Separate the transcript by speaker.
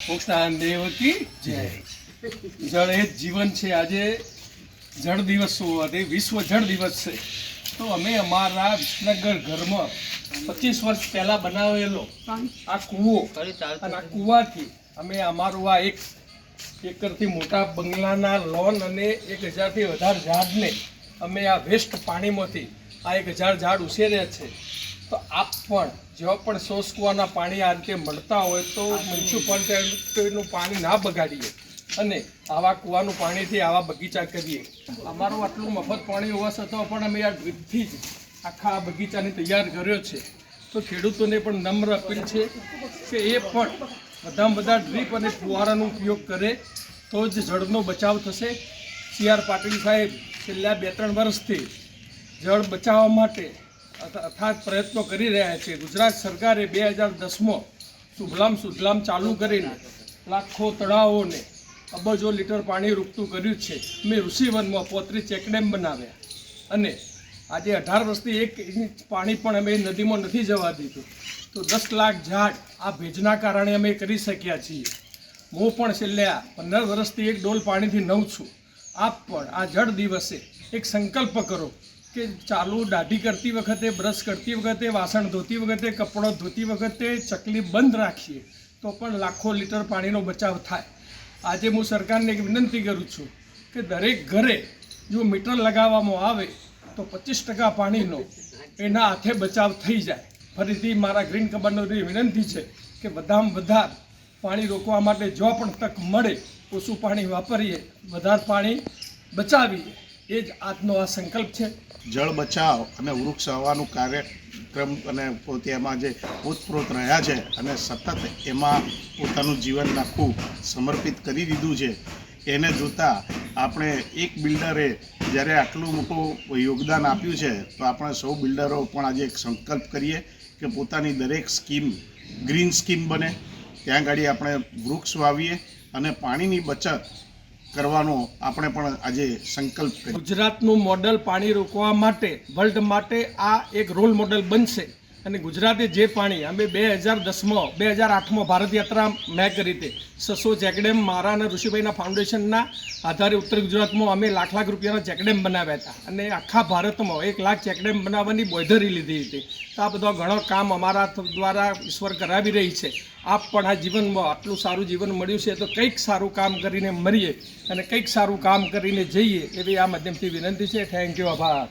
Speaker 1: મોક્ષનારાયણ દેવ કી જય। જળ એ જ જીવન છે। આજે જળ દિવસ હોવાથી વિશ્વ જળ દિવસ છે। તો અમે અમારા વિસનગર ઘરમાં 25 વર્ષ પહેલા બનાવેલો આ કૂવો અને આ કૂવાથી અમે અમારું આ 1 એકરથી મોટા બંગલાના લોન અને 1000 થી વધારે ઝાડને અમે આ વેસ્ટ પાણીમાંથી આ 1000 ઝાડ ઉછેર્યા છે। તો આપ પણ જો પણ સોસ કૂવાના પાણી આ રીતે મળતા હોય તો મ્યુનિસિપાલિટીનું પાણી ના બગાડીએ અને આવા કૂવાનું પાણીથી આવા બગીચા કરીએ। અમારું આટલું મફત પાણી હોવા છતાં પણ અમે આ ડ્રીપથી જ આખા બગીચાને તૈયાર કર્યો છે। તો ખેડૂતોને પણ નમ્ર અપીલ છે કે એ પણ બધામાં બધા ડ્રીપ અને ફુવારાનો ઉપયોગ કરે તો જ જળનો બચાવ થશે। CR પાટીલ સાહેબ છેલ્લા 2-3 વર્ષથી જળ બચાવવા માટે અથાગ પ્રયત્નો કરી રહ્યા છે। ગુજરાત સરકારે 2010માં સુફલામ સુફલામ ચાલુ કરીને લાખો તળાવોને અબજો લીટર પાણી રૂકતું કર્યું છે। અમે ઋષિવનમાં 35 ચેકડેમ બનાવ્યા અને આજે 18 વર્ષથી 1 ઇંચ પાણી પણ અમે નદીમાં નથી જવા દીધું। તો 10 લાખ ઝાડ આ ભેજના કારણે અમે કરી શક્યા છીએ। હું પણ છેલ્લા 15 વર્ષથી 1 ડોલ પાણીથી નવ છું। આપ પણ આ જળ દિવસે એક સંકલ્પ કરો કે ચાલુ દાઢી કરતી વખતે, બ્રશ કરતી વખતે, વાસણ ધોતી વખતે, કપડો ધોતી વખતે ચકલી બંધ રાખીએ તો પણ લાખો લીટર પાણીનો બચાવ થાય। આજે હું સરકારને એક વિનંતી કરું છું કે દરેક ઘરે જો મીટર લગાવવામાં આવે તો 25% પાણીનો એના હાથે બચાવ થઈ જાય। ફરીથી મારા ગ્રીન કબરનોની વિનંતી છે કે બધામાં વધારે પાણી રોકવા માટે જો પણ તક મળે ઓછું પાણી વાપરીએ, વધારે પાણી બચાવીએ। એ જ આજનો આ સંકલ્પ છે।
Speaker 2: જળ બચાવ અને વૃક્ષ વાવવાનું કાર્યક્રમ અને પોતે એમાં જે ઓતપ્રોત રહ્યા છે અને સતત એમાં પોતાનું જીવન આખું સમર્પિત કરી દીધું છે। એને જોતાં આપણે એક બિલ્ડરે જ્યારે આટલું મોટું યોગદાન આપ્યું છે તો આપણે સૌ બિલ્ડરો પણ આજે એક સંકલ્પ કરીએ કે પોતાની દરેક સ્કીમ ગ્રીન સ્કીમ બને, ત્યાં ગાડી આપણે વૃક્ષ વાવીએ અને પાણીની બચત કરવાનો આપણે પણ આજે સંકલ્પ કરીએ।
Speaker 1: ગુજરાતનું મોડલ પાણી રોકવા માટે વર્લ્ડ માટે આ એક રોલ મોડલ બનશે અને ગુજરાતે જે પાણી અમે 2008માં ભારત યાત્રા મેં કરી હતી 600 ચેકડેમ મારા અને ઋષિભાઈના ફાઉન્ડેશનના આધારે ઉત્તર ગુજરાતમાં અમે લાખ રૂપિયાના ચેકડેમ બનાવ્યા હતા અને આખા ભારતમાં 1 લાખ ચેકડેમ બનાવવાની બોયધરી લીધી હતી। તો આ બધો ઘણો કામ અમારા દ્વારા ઈશ્વર કરાવી રહી છે। આપ પણ આ જીવનમાં આટલું સારું જીવન મળ્યું છે તો કંઈક સારું કામ કરીને મરીએ અને કંઈક સારું કામ કરીને જઈએ એવી આ માધ્યમથી વિનંતી છે। થેન્ક યુ, આભાર।